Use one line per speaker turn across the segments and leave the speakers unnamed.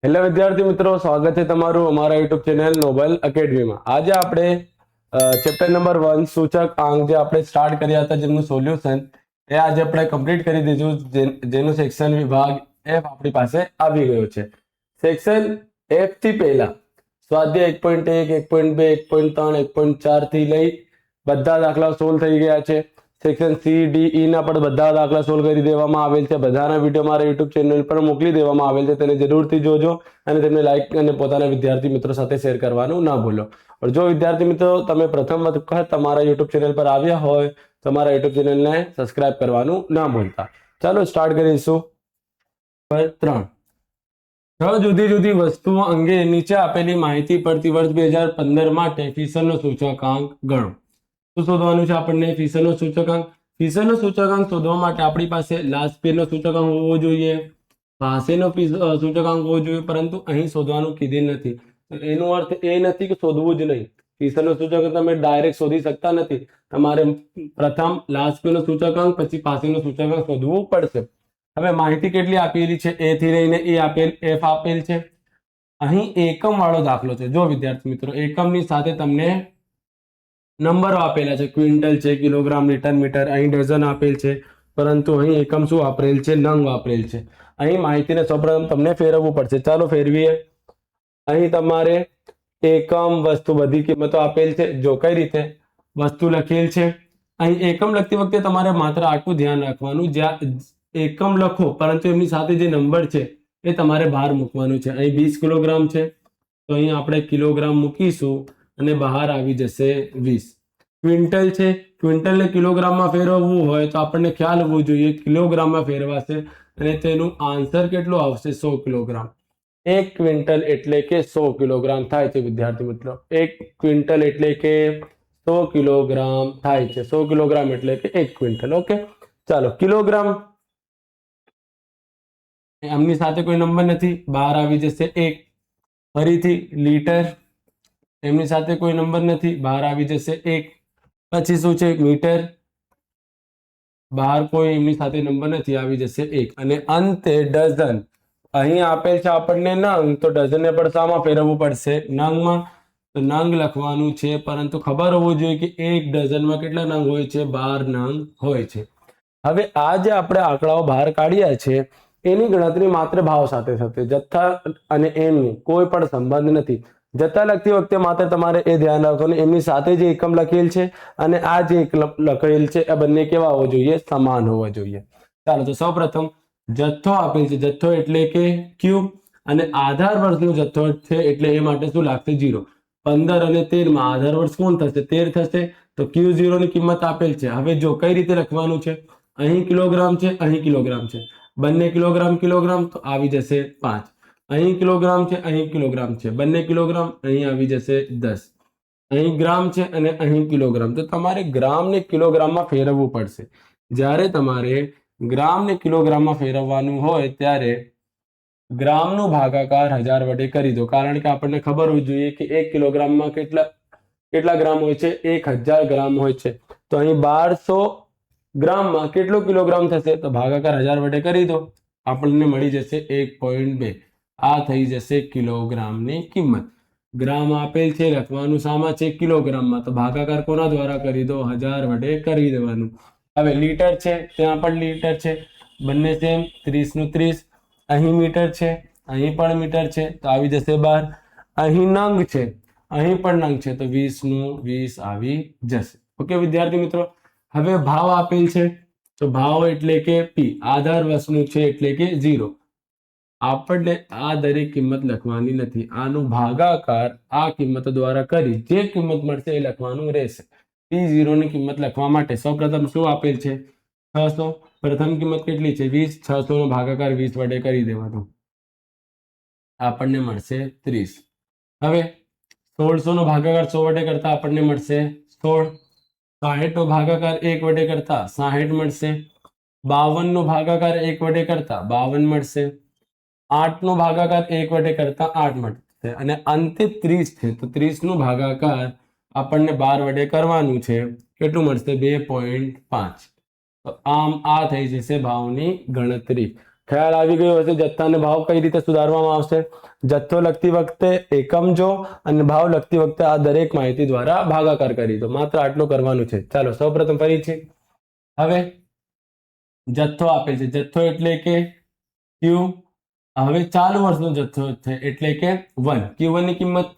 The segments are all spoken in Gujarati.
હેલો વિદ્યાર્થી મિત્રો, સ્વાગત છે તમારું અમારા યુટ્યુબ ચેનલ નોબલ એકેડમીમાં। આજે આપણે ચેપ્ટર નંબર 1 સૂચક આંક જે આપણે સ્ટાર્ટ કર્યા હતા, જેનું સોલ્યુશન એ આજે આપણે કમ્પ્લીટ કરી દીધું, જેનું સેક્શન વિભાગ એફ આપણી પાસે આવી ગયો છે। સેક્શન એફ થી પહેલા સ્વાધ્યાય 1.1 1.2 1.3 1.4 થી લઈ બધા દાખલા સોલ્વ થઈ ગયા છે। સેક્શન સી ડી ઈ ના પણ બધા દાખલા સોલ્વ કરી દેવામાં આવેલ છે। બધાના વિડીયો મારા યુટ્યુબ ચેનલ પર મોકલી દેવામાં આવેલ છે, તેને જરૂરથી જોજો અને તેમને લાઈક અને પોતાના વિદ્યાર્થી મિત્રો સાથે શેર કરવાનું ના ભૂલો। और જો વિદ્યાર્થી મિત્રો તમે પ્રથમ વખત તમારા યુટ્યુબ ચેનલ પર આવ્યા હોય તો તમારા યુટ્યુબ ચેનલને સબસ્ક્રાઇબ કરવાનું ના ભૂલતા। ચાલો સ્ટાર્ટ કરીશું। 3 છ જુદી જુદી વસ્તુઓ અંગે નીચે આપેલી માહિતી પરથી વર્ષ 2015 માટે ફિશરનો સૂચકાંક ગણો। શું શોધવાનું છે આપણને? ફિશરનો સૂચકાંક। ફિશરનો સૂચકાંક શોધવા માટે આપણી પાસે લાસ્ટ પેજનો સૂચકાંક હોવો જોઈએ, પાસેનો સૂચકાંક હોવો જોઈએ, પરંતુ અહીં શોધવાનું કીધેલ નથી। તો એનો અર્થ એ નથી કે શોધવું જ નહીં। ફિશરનો સૂચકાંક તમે ડાયરેક્ટ શોધી શકતા નથી, તમારે પ્રથમ લાસ્ટ પેજનો સૂચકાંક પછી પાસેનો સૂચકાંક શોધવું પડશે। હવે માહિતી કેટલી આપેલી છે? એ થી લઈને એ આપેલ, એફ આપેલ છે। અહીં એકમ વાળો દાખલો છે। જો વિદ્યાર્થી મિત્રો, એકમની સાથે તમને નંબરો આપેલા છે, ક્વિન્ટલ છે, કિલોગ્રામ, લીટર, મીટર, અહીં ડઝન આપેલ છે, પરંતુ અહીં એકમ શું વાપરેલ છે? નંગ વાપરેલ છે। અહીં માહિતીને સૌપ્રથમ તમને ફેરવવું પડશે। ચાલો ફેરવીએ। અહીં તમારે એકમ, વસ્તુ, બધી કિંમતો આપેલ છે। જો કઈ રીતે વસ્તુ લખેલ છે, અહીં એકમ લખતી વખતે તમારે માત્ર આટલું ધ્યાન રાખવાનું, જ્યાં એકમ લખો પરંતુ એમની સાથે જે નંબર છે એ તમારે બહાર મૂકવાનું છે। અહીં 20 કિલોગ્રામ છે તો અહીં આપણે કિલોગ્રામ મૂકીશું અને બહાર આવી જશે 20। ક્વિન્ટલ છે, ક્વિન્ટલને કિલોગ્રામમાં ફેરવવું હોય તો આપણને ખ્યાલ હોવો જોઈએ કિલોગ્રામમાં ફેરવાશે અને તેનું આન્સર કેટલું આવશે? 100 કિલોગ્રામ। 1 ક્વિન્ટલ એટલે કે 100 કિલોગ્રામ થાય છે વિદ્યાર્થી મિત્રો। 1 ક્વિન્ટલ એટલે કે 100 કિલોગ્રામ થાય છે। 100 કિલોગ્રામ એટલે કે 1 ક્વિન્ટલ। ઓકે, ચાલો કિલોગ્રામ, એમની સાથે કોઈ નંબર નથી, બહાર આવી જશે 1। ફરીથી લીટર, એમની સાથે કોઈ નંબર નથી, બહાર આવી જશે 1। પછી શું છે? મીટર, બહાર કોઈ એમની સાથે નંબર નથી, આવી જશે 1। અને અંતે ડઝન, અહીં આપેલ છે આપણને નંગ, તો ડઝનને પણ શામાં ફેરવવું પડશે? નંગમાં। તો નંગ લખવાનું છે, પરંતુ ખબર હોવું જોઈએ કે એક ડઝનમાં કેટલા નંગ હોય છે? 12 નંગ હોય છે। હવે આ જે આપણે આંકડાઓ બહાર કાઢ્યા છે એની ગણતરી માત્ર ભાવ સાથે થશે, જથ્થા અને એમની કોઈ પણ સંબંધ નથી। જથ્થા લખતી વખતે માત્ર તમારે એ ધ્યાન રાખવાનું, એમની સાથે જે એકમ લખેલ છે અને આ જે એકમ લખેલ છે એ બંને કેવા હોવા જોઈએ? સમાન હોવા જોઈએ। ચાલો તો સૌપ્રથમ જથ્થો આપેલ છે, જથ્થો એટલે કે ક્યુ, અને આધાર વર્ષનો જથ્થો છે એટલે એ માટે શું લાગશે? 0। 15 અને 13 માં આધાર વર્ષ કોણ થશે? 13 થશે, તો Q0 ની કિંમત આપેલ છે। હવે જો કઈ રીતે લખવાનું છે? અહીં કિલોગ્રામ છે, અહીં કિલોગ્રામ છે, બંને કિલોગ્રામ કિલોગ્રામ, તો આવી જશે 5। અહીં કિલોગ્રામ છે, અહીં કિલોગ્રામ છે, બંને કિલોગ્રામ, અહીં આવી જશે 10। અહીં ગ્રામ છે અને અહીં કિલોગ્રામ, તો તમારે ગ્રામ ને કિલોગ્રામમાં ફેરવવું પડશે। જ્યારે તમારે ગ્રામ ને કિલોગ્રામમાં ફેરવવાનું હોય ત્યારે ગ્રામનો ભાગાકાર 1000 વડે કરી દો, કારણ કે આપણને ખબર હોવી જોઈએ કે 1 કિલોગ્રામમાં કેટલા ગ્રામ હોય છે? 1000 ગ્રામ હોય છે। તો અહીં 1200 ગ્રામમાં કેટલો કિલોગ્રામ થશે? તો ભાગાકાર 1000 વડે કરી દો, આપણને મળી જશે 1.2। આ થઈ જશે કિલોગ્રામની કિંમત। ગ્રામ આપેલ છે, લખવાનું શામાં છે? કિલોગ્રામમાં, તો ભાગાકાર કોના દ્વારા કરી દો? 1000 વડે કરી દેવાનું। હવે લીટર છે, ત્યાં પણ લીટર છે, બંને સેમ, 30 નું 30। અહીં મીટર છે, અહીં પણ મીટર છે, તો આવી જશે 12। અહીં નંગ છે, અહીં પણ નંગ છે, તો 20 નું 20 આવી જશે। ઓકે વિદ્યાર્થી મિત્રો, હવે ભાવ આપેલ છે, તો ભાવ એટલે કે P, આધાર વર્ષનું છે એટલે કે 0। આપણને આ દરેક કિંમત લખવાની નથી, આનો ભાગાકાર આ કિંમત દ્વારા કરી જે કિંમત મળશે એ લખવાનું રહેશે। P0 ની કિંમત લખવા માટે સૌપ્રથમ શું આપેલ છે? 600। પ્રથમ કિંમત કેટલી છે? 20। 600 નો ભાગાકાર 20 વડે કરી દેવાનો, આપણને મળશે 30। હવે 1600 નો ભાગાકાર 100 વડે કરતા આપણને મળશે 16। 60 નો ભાગાકાર 1 વડે કરતા 60 મળશે। 52 નો ભાગાકાર 1 વડે કરતા 52 મળશે। 8 નો ભાગાકાર 1 વડે કરતા 8 મળશે, અને અંતે 30 છે, તો 30 નો ભાગાકાર આપણને 12 વડે કરવાનું છે, કેટલું મળશે? 2.5। તો આમ આ થઈ જશે ભાવની ગણતરી। ખ્યાલ આવી ગયો હશે જથ્થાને ભાવ કઈ રીતે સુધારવામાં આવશે. જથ્થો લખતી વખતે એકમ જો અને ભાવ લખતી વખતે આ દરેક માહિતી દ્વારા ભાગાકાર કરી દો. માત્ર આટલું કરવાનું છે. ચાલો સૌપ્રથમ ફરીથી હવે જથ્થો આપેલ છે. જથ્થો એટલે કે ક્યુ. હવે ચાલુ વર્ષનો જથ્થો છે એટલે કે 1. Q1 ની કિંમત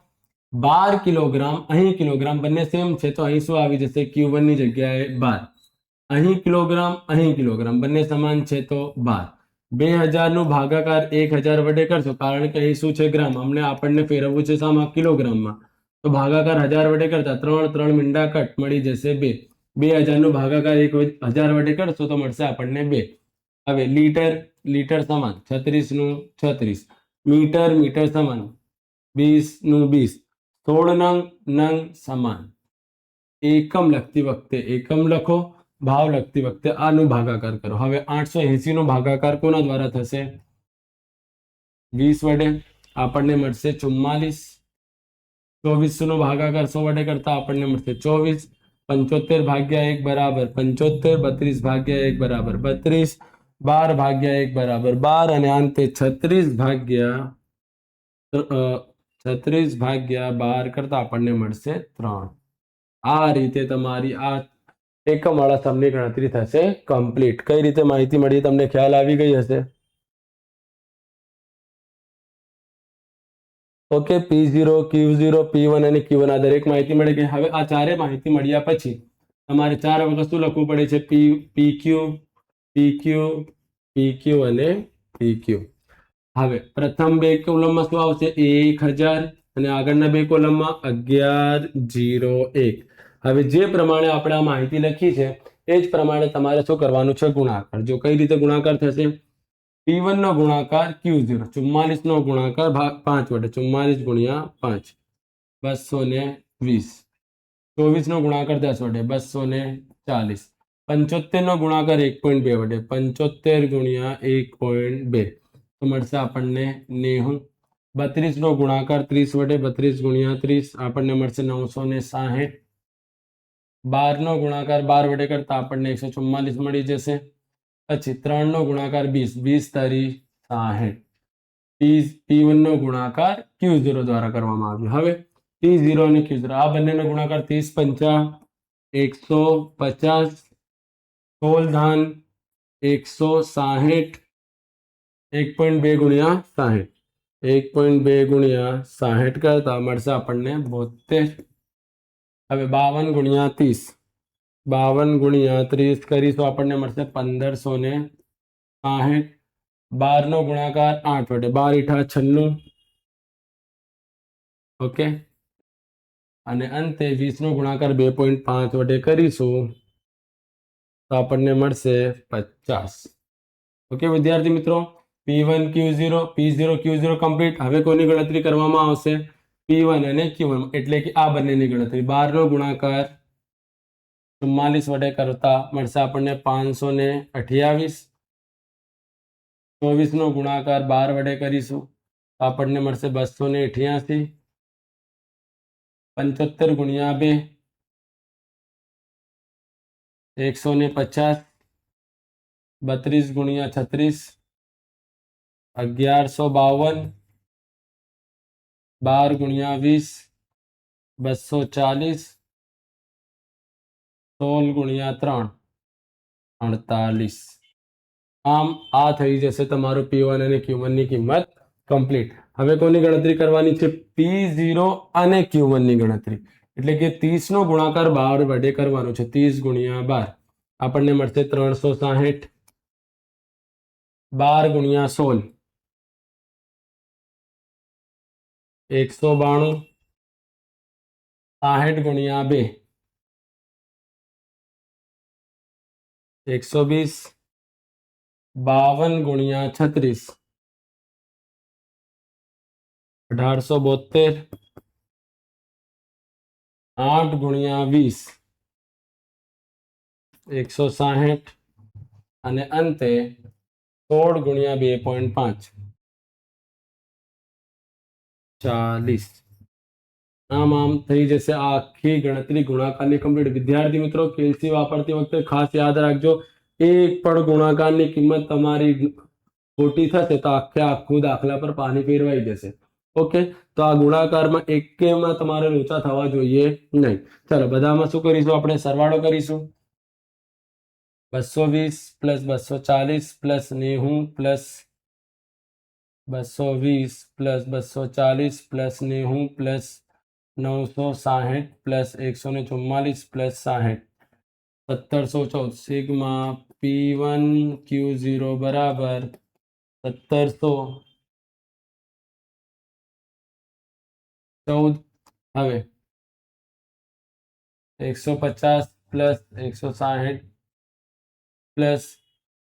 12 કિલોગ્રામ, અહીં કિલોગ્રામ, બંને સેમ છે તો અહીં શું આવી જશે? Q1 ની જગ્યાએ 12. અહીં કિલોગ્રામ, અહીં કિલોગ્રામ, બંને સમાન છે તો 12. 2000 નું ભાગાકાર 1000 વડે કરશો કારણ કે અહીં શું છે? ગ્રામ. આપણને ફેરવવું છે શામાં? કિલોગ્રામમાં. તો ભાગાકાર 1000 વડે કરતા 3 મીંડા કટ મળી જશે 2. 2000 નું ભાગાકાર 1000 વડે કરશો તો મળશે આપણને 2. હવે લીટર સમાન 36 નું 36, મીટર સમાન 20 નું 20, 16 નંગ સમાન. એકમ લખતી વખતે એકમ લખો, ભાવ લખતી વખતે આનું ભાગાકાર કરો. હવે 880 નો ભાગાકાર કોના દ્વારા થશે? 20 વડે. આપણને મળશે 44. 2400 નો ભાગાકાર 100 વડે કરતા આપણને મળશે 24. 75 ભાગ્યા 1 બરાબર 75. 32 ભાગ્યા 1 બરાબર 32. 12 ભાગ્યા 1 બરાબર 12 અને અંતે 36 ભાગ્યા 12 કરતા આપણને મળશે 3. આ રીતે તમારી આ એકમ વાળા સ્તંભની ગણતરી થશે કમ્પ્લીટ. કઈ રીતે માહિતી મળી તમને ખ્યાલ આવી ગઈ હશે. ઓકે, P0, Q0, P1 અને Q1 આ દરેક માહિતી મળી ગઈ. હવે આ ચારે માહિતી મળ્યા પછી તમારે 4 વખત શું લખવું પડે છે? PQ, PQ અને PQ. હવે પ્રથમ બે કોલમમાં શું આવશે? 1000 અને આગળના બે કોલમમાં 1101. હવે જે પ્રમાણે આપણે આ માહિતી લખી છે એ જ પ્રમાણે તમારે શું કરવાનું છે? ગુણાકાર. જો કઈ રીતે ગુણાકાર થશે? P1 નો ગુણાકાર Q0, 44 નો ગુણાકાર 5 વડે, 44 ગુણ્યા 5 220. 24 નો ગુણાકાર 10 વડે 240. 75 નો ગુણાકાર 1.2 વડે, 75 ગુણ્યા 1.2 તો મળશે આપણને 90. 32 નો ગુણાકાર 30 વડે, 32 ગુણ્યા 30 આપણને મળશે 960. 12 નો ગુણાકાર 12 વડે કરતા આપણને 144 મળી જશે. પછી 3 નો ગુણાકાર 20, 20 તારી 60. P1 નો ગુણાકાર Q0 દ્વારા કરવામાં આવ્યો. હવે P0 અને Q0 આ બંનેનો ગુણાકાર 30 પંચા 150, 16 ધાન 160, 1.2 ગુણ્યા 60, 1.2 ગુણ્યા 60 કરતા મળશે આપણને 72. હવે 52 ગુણ્યા 30, 52 ગુણ્યા 30 કરીશું આપણને મળશે 1560. 12 નો ગુણાકાર 8 વડે, 12 * 96. ઓકે, અને અંતે 20 નો ગુણાકાર 2.5 વડે કરીશું તો આપણને મળશે 50. ઓકે વિદ્યાર્થી મિત્રો, P1 Q0 P0 Q0 complete. હવે કોની ગણતરી કરવામાં આવશે? P1 અને Q1 એટલે કે આ બંનેની ગણતરી. 12 નો ગુણાકાર 44 વડે કરતા મળશે આપણને 528. 24 નો ગુણાકાર 12 વડે કરીશું તો આપણને મળશે 288. 75 ગુણ્યા 2 150. 32 ગુણ્યા 36 1152. 12 ગુણ્યા 20 240. 16 ગુણ્યા 3 48. આમ આ થઈ જશે તમારું P1 અને Q1 ની કિંમત કમ્પ્લીટ. હવે કોની ગણતરી કરવાની છે? P0 અને Q1 ની ગણતરી. એટલે કે 30 નો ગુણાકાર 12 વડે કરવાનો છે. 30 ગુણ્યા 12 આપણને મળશે 360. 12 ગુણ્યા 16 192. 60 ગુણ્યા 2 120. 52 ગુણ્યા 36 1872. 8 ગુણ્યા 20 160 અને અંતે 16 ગુણ્યા 2.5 40. આમ થઈ જશે આ આખી ગણતરી ગુણાકારની કમ્પ્લીટ. વિદ્યાર્થી મિત્રો, કેલ્સી વાપરતી વખતે ખાસ યાદ રાખજો, એક પણ ગુણાકારની કિંમત તમારી ખોટી થશે તો આખે આખું દાખલા પર પાણી ફેરવાઈ જશે. ઓકે, તો આ ગુણાકારમાં એકેયમાં તમારે લોચા થવા જોઈએ નહીં. ચાલો બધામાં શું કરીશું, આપણે સરવાળો કરીશું. 220 plus 240 plus 90 plus 220 plus 240 plus 90 plus 960 plus 144 plus 60 1714 sigma P1 Q0 બરાબર 1714. હવે 150 plus 160 plus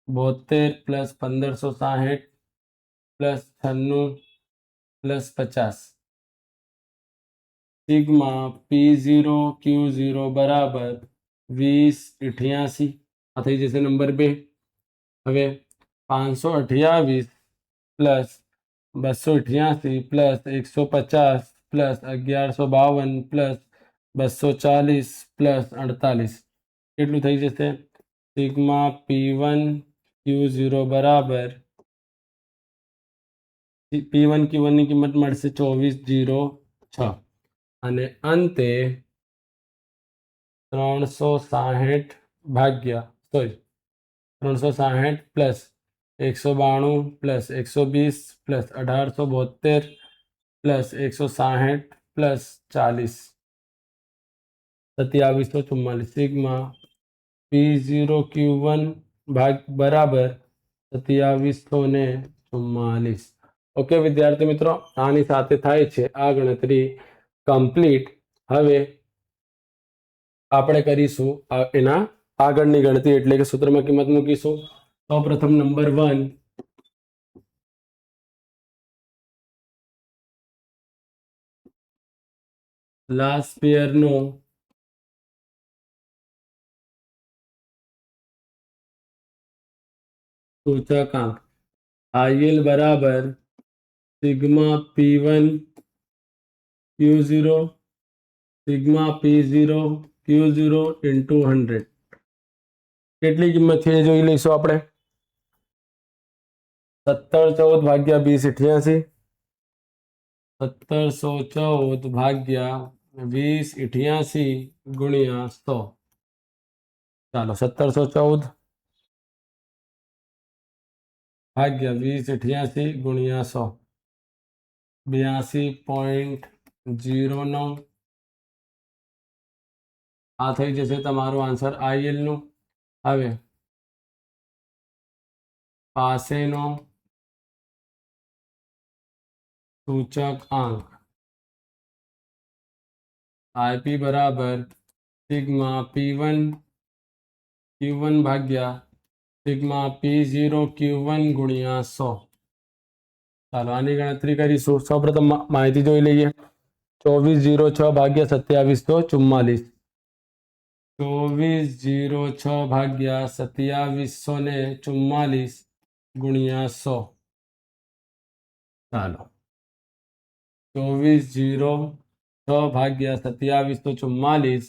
72 plus 1560 plus 96 plus 50 sigma P0 Q0 બરાબર 2088. આ થઈ જશે નંબર 2. હવે 528 plus 288 plus 150 plus 1152 plus 240 plus 48 કેટલું થઈ જશે? સિગ્મા P1 Q0 બરાબર P1 Q1 ની કિંમત મળશે 2406 અને અંતે 360 ભાગ્યા 360 plus 192 plus 120 plus 1872 plus 160 plus 40 2744 sigma P0 Q1 બરાબર 2744. ઓકે વિદ્યાર્થી મિત્રો, આની સાથે થાય છે આ ગણતરી કમ્પ્લીટ. હવે આપણે કરીશું એના આગળની ગણતરી, એટલે કે સૂત્રમાં કિંમત મૂકીશું. તો પ્રથમ નંબર 1, લાસ્ટ પેયરનો સૂચકાંક IL બરાબર sigma P1 Q0 sigma P0 Q0 into 100. કેટલી કિંમત છે એ જોઈ લઈશું આપણે. 1714 ભાગ્યા 2088. 1714 ભાગ્યા 2088 ગુણ્યા 100. ચાલો 1714 ભાગ્યા 2088 ગુણ્યા 100 82.09. આ થઈ જશે તમારો આન્સર IL નું. હવે પાસેનો સૂચકાંક IP બરાબર સિગ્મા P1 Q1 ભાગ્યા સિગ્મા P0 Q1 ગુણ્યા 100. ચાલો આની ગણતરી કરીશું. સૌપ્રથમ માહિતી જોઈ લઈએ. 2406 ભાગ્યા 2744. 2406 ભાગ્યા 2744 ગુણ્યા 100. ચાલો 2406 ભાગ્યા 2744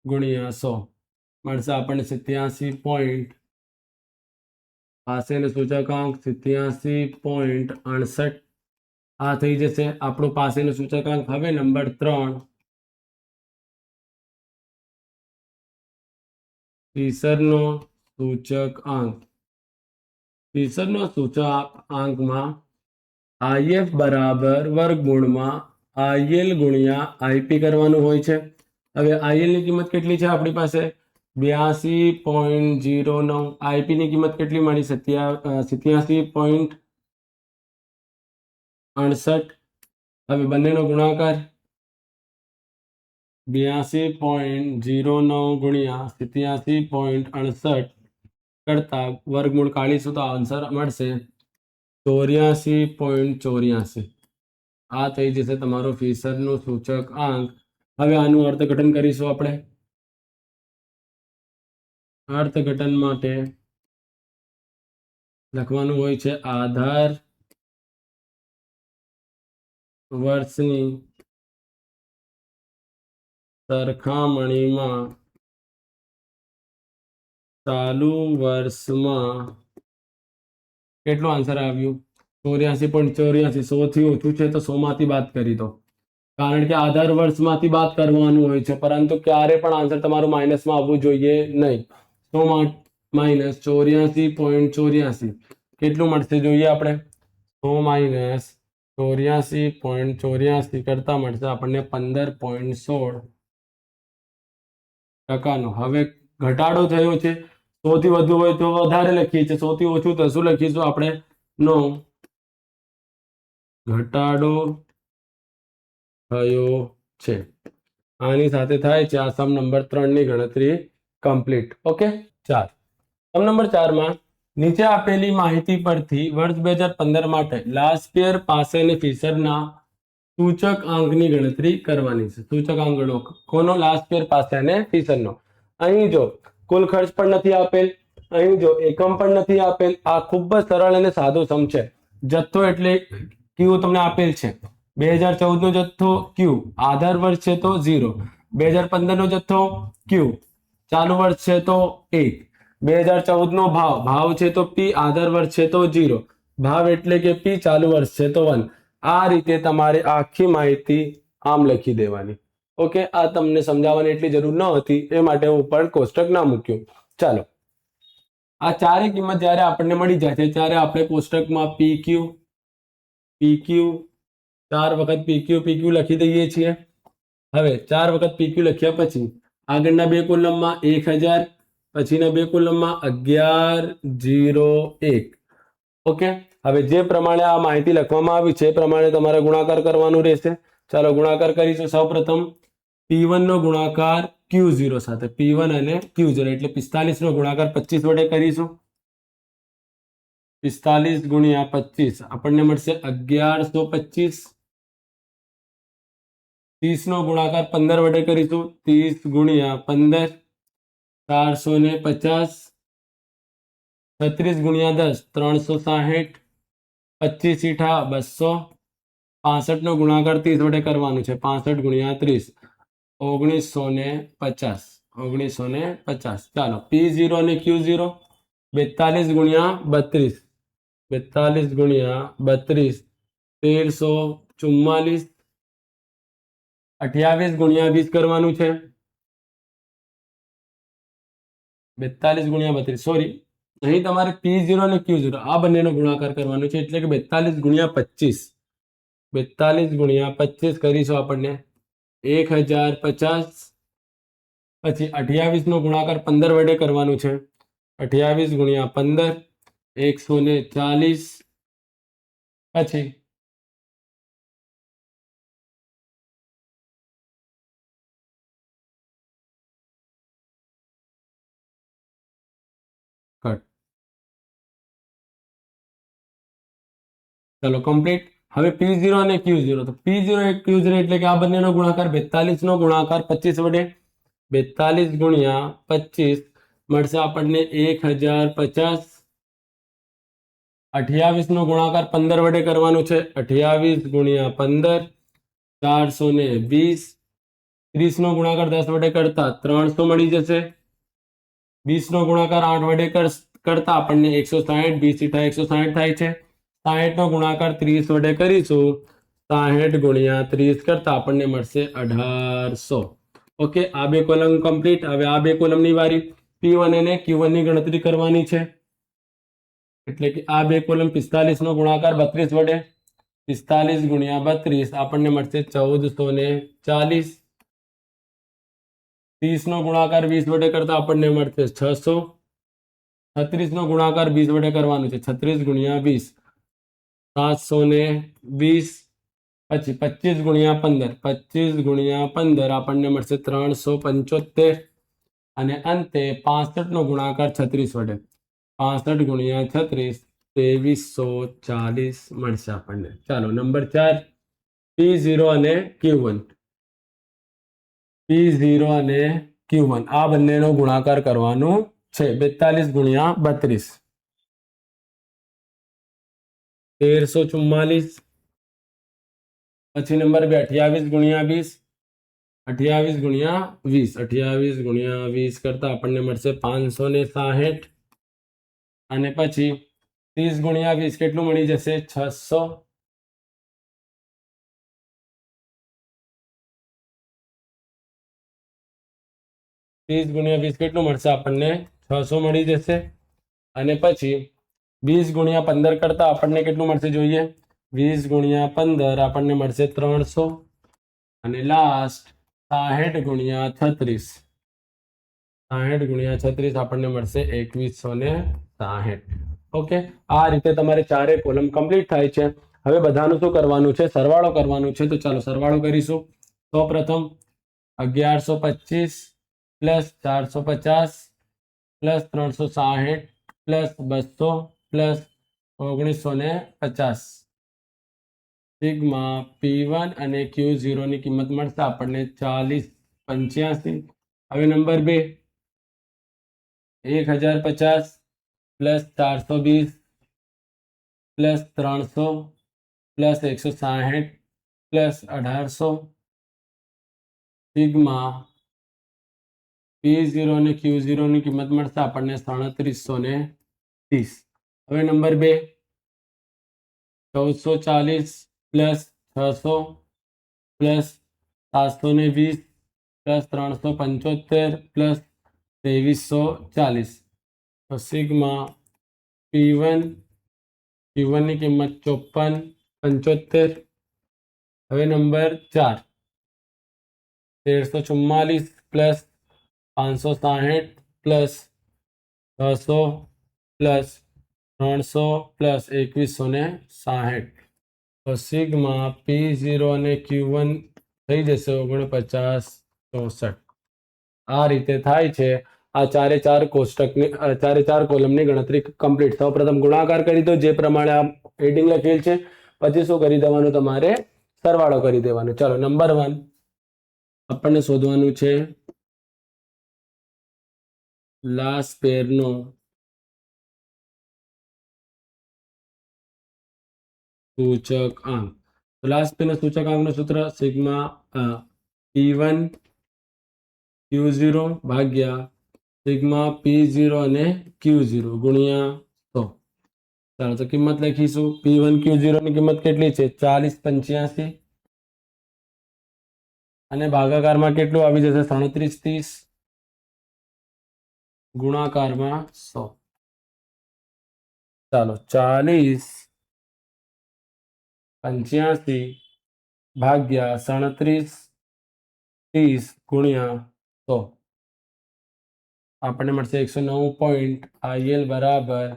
ગુણ્યા 100 મળશે આપણને 87. પાસેનો સૂચકાંક 87.68. આ થઈ જશે આપણું પાસેનો સૂચકાંક. હવે નંબર 3, ફિશરનો સૂચકાંક. ફિશરનો સૂચકાંકમાં IF બરાબર વર્ગમૂળમાં IL ગુણ્યા IP કરવાનું હોય છે. હવે IL ની કિંમત કેટલી છે આપણી પાસે? 82.09. IP ની કિંમત કેટલી મળી? 87.68. હવે બંનેનો ગુણાકાર 82.09 ગુણ્યા 87.68 કરતા વર્ગમૂળ કાઢીશું તો આન્સર મળશે 84.84. આ થઈ જશે તમારો ફિશરનો સૂચકાંક. હવે આનું અર્થઘટન કરીશું આપણે. અર્થઘટન માટે લખવાનું હોય છે આધાર વર્ષની સરખામણીમાં ચાલુ વર્ષમાં કેટલું આન્સર આવ્યું? 84.84. 100 થી ઓછું છે તો 100 માંથી બાદ કરી દો, કારણ કે આધાર વર્ષમાંથી બાદ કરવાનું હોય છે, પરંતુ ક્યારે પણ આન્સર તમારું માઇનસમાં આવવું જોઈએ નહીં. 100 માઇનસ 84.84 કેટલું મળશે જોઈએ આપણે? 100 માઇનસ 84.84 કરતા મળશે આપણને 15.16%. હવે ઘટાડો થયો છે, 100 થી વધુ હોય તો વધારે લખીએ છીએ, 100 થી ઓછું તો શું લખીશું આપણે? નો ઘટાડો થયો છે. આની સાથે થાય છે આ સમ નંબર 3 ની ગણતરી કમ્પ્લીટ. ઓકે, 4. સમ નંબર 4 માં નીચે આપેલી માહિતી પરથી વર્ષ 2015 માટે લાસ્પિયર પાસે અને ફિશરના સૂચક આંકની ગણતરી કરવાની છે. સૂચક આંક ગણો કોનો? લાસ્પિયર પાસે અને ફિશરનો. અહીં જો કુલ ખર્ચ પણ નથી આપેલ, અહીં જો એકમ પણ નથી આપેલ. આ ખૂબ જ સરળ અને સાદો સમ છે. જથ્થો એટલે ક્યુ તમને આપેલ છે, 2014 નો જથ્થો ક્યુ, આધાર વર્ષ છે તો 0, 2015 નો જથ્થો ક્યુ, ચાલુ વર્ષ છે તો 1, 2014 નો ભાવ છે તો પી, આધાર વર્ષ છે તો 0, ભાવ એટલે કે પી, ચાલુ વર્ષ છે તો 1. આ રીતે તમારે આખી માહિતી આમ લખી દેવાની. ઓકે, આ તમને સમજાવવાની એટલી જરૂર ન હતી, એ માટે હું ઉપર કોષ્ટક ના મૂક્યું. ચાલો, આ ચારે કિંમત જ્યારે આપણને મળી જાય છે ત્યારે આપણે કોષ્ટકમાં PQ 4 વખત PQ લખી દઈએ છીએ. હવે 4 વખત PQ લખ્યા પછી આગળના બે કોલમમાં 1000, પછીના બે કોલમમાં 1101. ઓકે, હવે જે પ્રમાણે આ માહિતી લખવામાં આવી છે એ પ્રમાણે તમારે ગુણાકાર કરવાનું રહેશે. ચાલો ગુણાકાર કરીશું. સૌપ્રથમ P1 નો ગુણાકાર Q0 સાથે, P1 અને Q0 એટલે 45 નો ગુણાકાર 25 વડે કરીશું. 45 ગુણ્યા 25 આપણને મળશે 1125. 30 નો ગુણાકાર 15 વડે કરીશું. 30 ગુણ્યા 15 450. 36 ગુણ્યા 10 360. 25 ઈઠા 200. 65 નો ગુણાકાર 30 વડે કરવાનું છે. 65 ગુણ્યા 30 1950. 1950. ચાલો P0 અને Q0 42 ગુણ્યા 32. 42 ગુણ્યા 32 1344. 28 ગુણ્યા 20 કરવાનું છે. 42 ગુણ્યા 32, સોરી, અહીં તમારે P0 અને Q0 આ બંનેનો ગુણાકાર કરવાનો છે, એટલે કે 42 ગુણ્યા 25. 42 ગુણ્યા 25 કરીશું આપણને 1050. પછી 28 નો ગુણાકાર 15 વડે કરવાનું છે. 28 ગુણ્યા 15 140. પછી કટ. ચલો કમ્પ્લીટ. હવે P0 અને Q0, તો P0 અને Q0 એટલે કે આ બંનેનો ગુણાકાર 42 નો ગુણાકાર 25 વડે, 42 ગુણ્યા 25 મળશે આપણને 1050. 28 નો ગુણાકાર 15 વડે કરવાનું છે. 28 ગુણ્યા 15 420. 30 નો ગુણાકાર 10 વડે કરતા 300 મળી જશે. 20 નો ગુણાકાર 8 વડે કરતા આપણને 160. 20 ઈઠા 160 થાય છે. 60 નો ગુણાકાર 30 વડે કરીશું. 60 ગુણ્યા 30 કરતા આપણને મળશે 1800. ઓકે, આ બે કોલમ કમ્પ્લીટ. હવે આ બે કોલમની વારી. P1 અને Q1 ની ગણતરી કરવાની છે, એટલે કે આ બે કોલમ 45 નો ગુણાકાર 32 વડે. 45 ગુણ્યા 32 આપણને મળશે 1440. 30 નો ગુણાકાર 20 વડે કરતા આપણને મળશે 600. 36 નો ગુણાકાર 20 વડે કરવાનું છે. 36 ગુણ્યા 20 720. પછી 25 ગુણ્યા 15, 25 ગુણ્યા 15 આપણને મળશે 375. અને અંતે 65 નો ગુણાકાર 36 વડે. 65 ગુણ્યા 36 2340 મળશે આપણને. ચાલો નંબર 4 P0 અને Q1. P0 અને Q1 આ બંનેનો ગુણાકાર કરવાનું છે. 42 ગુણ્યા 32 1344. પછી નંબર 2 28 ગુણ્યા 20. 28 ગુણ્યા 20. 28 ગુણ્યા 20 કરતા આપણને મળશે 560. અને પછી 30 ગુણ્યા 20 કેટલું મળી જશે? 600. 30 ગુણ્યા 20 કેટલું મળશે આપણને? 600 મળી જશે. અને પછી 20 ગુણ્યા 15 કરતા આપણને કેટલું મળશે જોઈએ? 20 ગુણ્યા 15 આપણને મળશે 300. અને લાસ્ટ 60 ગુણ્યા 36. 60 ગુણ્યા 36 આપણને મળશે 2160. ઓકે, આ રીતે તમારે ચારે કોલમ કમ્પ્લીટ થાય છે. હવે બધાનું શું કરવાનું છે? સરવાળો કરવાનું છે. તો ચાલો સરવાળો કરીશું. તો પ્રથમ 1125 plus 450 plus 360 plus 200 plus 1950 sigma P1 અને Q0 ની કિંમત મળશે આપણને 4085. હવે number 2 1050 plus 420 plus 300 plus 160 plus 1800 sigma P0 અને Q0 ની કિંમત મળશે આપણને 3730. હવે number 2 1440 plus 600 plus 720 plus 375 plus 2340. તો સિગ્મા P1 Q1 ની કિંમત 5475. હવે number 4 1344 plus 560 plus 600 plus 300 plus 2160. તો સિગ્મા P0 અને Q1 થઈ જશે 4964. આ રીતે થાય છે. આ ચારે ચાર કોષ્ટકની ચારે ચાર કોલમની ગણતરી કમ્પ્લીટ. સૌપ્રથમ ગુણાકાર કરી દો જે પ્રમાણે આ હેડિંગ લખેલ છે. પછી શું કરી દેવાનું? તમારે સરવાળો કરી દેવાનો. ચાલો નંબર 1 આપણને શોધવાનું છે લાસ્ટ પેરનો સૂચક આંક. લાસ્ટ પેરનો સૂચક આંકનું સૂત્ર સિગ્મા P1 Q0 ભાગ્યા સિગ્મા P0 અને Q0 ગુણ્યા 100. ચાલો તો કિંમત લખીશું. P1 Q0 ની કિંમત કેટલી છે? 4085. અને ભાગાકારમાં કેટલું આવી જશે? 3730 ગુણાકારમાં 100. ચાલો 4085 ભાગ્યા 3730 ગુણ્યા 100 આપણને મળશે 109. IL બરાબર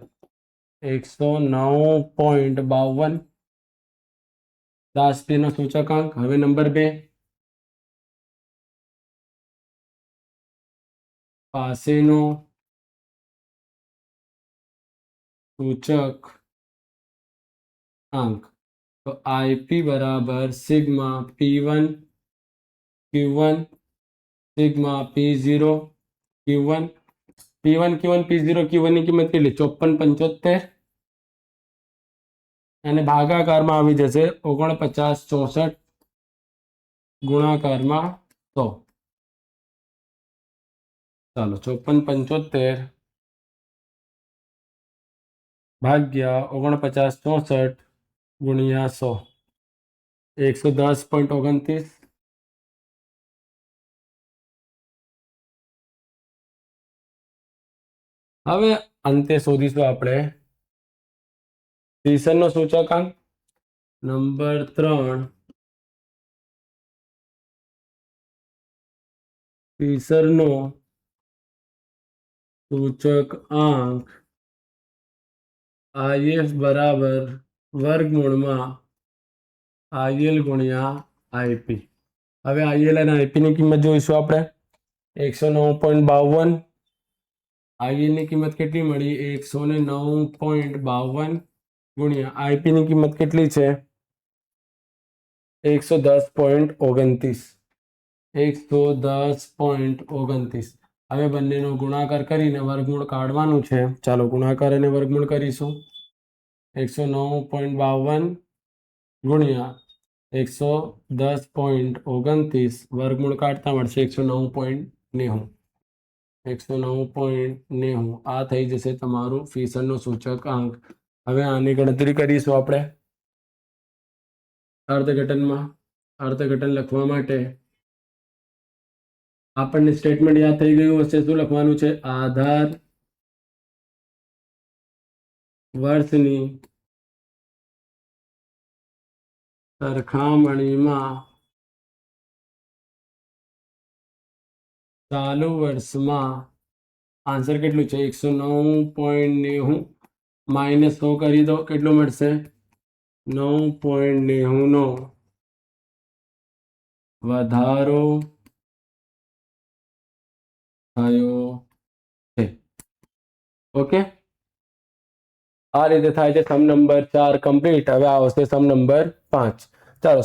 109.52 લાસ્ટ નો સૂચકાંક. હવે નંબર 2 પાસેનો સૂચક આંક. તો IP બરાબર sigma P1 Q1 sigma P0 Q1 P1 Q1 P0 Q1 ની કિંમત કેટલી? 5475. અને ભાગાકારમાં આવી જશે 4964 ગુણાકારમાં 100. ચાલો 5475 ભાગ્યા 4964 ગુણ્યા 100 110.29. હવે અંતે શોધીશું આપણે પીસરનો સૂચકાંક. નંબર 3 પીસરનો સૂચકાંક IF બરાબર વર્ગમૂળમાં IL ગુણ્યા IP. હવે IL અને IP ની કિંમત જોઈશું આપણે. 109.52. IL ની કિંમત કેટલી મળી? 109.52 ગુણ્યા IP ની કિંમત કેટલી છે? 110.29. 110.29. હવે બંનેનો ગુણાકાર કરીને વર્ગમૂળ કાઢવાનું છે. ચાલો ગુણાકાર અને વર્ગમૂળ કરીશું. 109.52 ગુણ્યા 110.29 વર્ગમૂળ કાઢતા મળશે 109.90. 109.90 આ થઈ જશે તમારું ફીસરનો સૂચકાંક. હવે આની ગણતરી કરીશું આપણે અર્થઘટનમાં. અર્થઘટન લખવા માટે આપણને સ્ટેટમેન્ટ યાદ થઈ ગયું હશે. શું લખવાનું છે? આધાર વર્ષની સરખામણીમાં ચાલુ વર્ષમાં આન્સર કેટલું છે? 109.90 માઇનસ 100 કરી દો, કેટલું મળશે? 9.90 નો વધારો થયો છે. ઓકે, આ રીતે થાય છે સમ નંબર 4 કમ્પ્લીટ. હવે આવશે સમ નંબર 5. ચાલો.